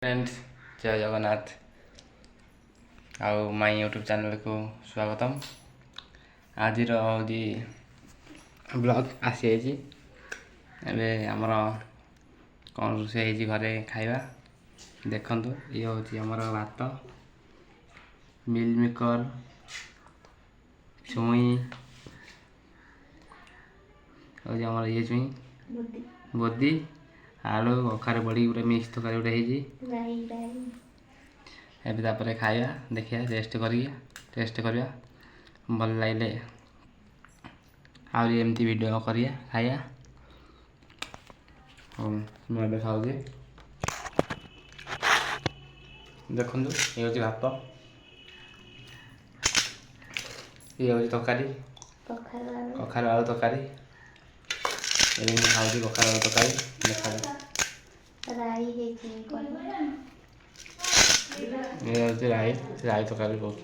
Friends जय जगन्नाथ आउ my YouTube channel को स्वागतम। आज ब्लॉग आसी एबे आमर कौन रोषे घरे खाइबा देखु। ये हूँ आमर भात मिल मेकर छुई आमर ये छुई बोदी आलू कखार बड़ी पूरा मिक्स तरकारी गोटे होपर खाया देखिए टेस्ट करवा भल लगे आमती वीडियो करिया खाया। मुझे खाऊँ देखु ये हूँ भात ये हूँ तरकारी कखार आलू तरकारी ये खाऊँ कखार आलू तरकारी देखा ये हूँ राई तरकारी बहुत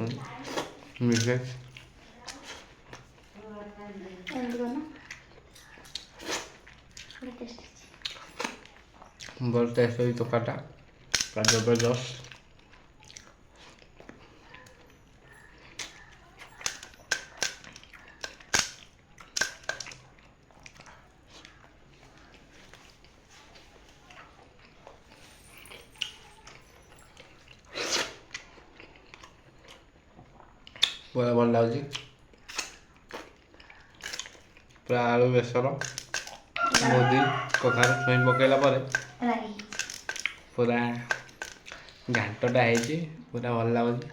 टेस्ट हुई तरकारीटा पूरा जबरदस्त। पूरा भल लगे पूरा आलू बेसर मोदी कखार छुई पकईला पूरा घाटटा है पूरा भल लगे।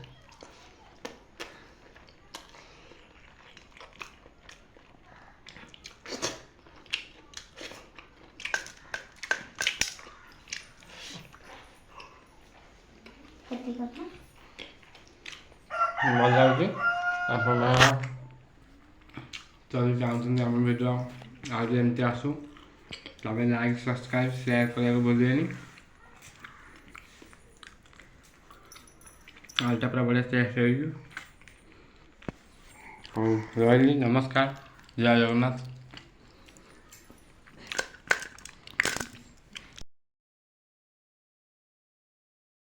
भल लगे आप जब चाहते आम भिडियो आज एमती आसू तब लाइक सब्सक्राइब शेयर करने को भूलें। आलटा पूरा बढ़िया टेस्ट हो रही। नमस्कार जय जगन्नाथ।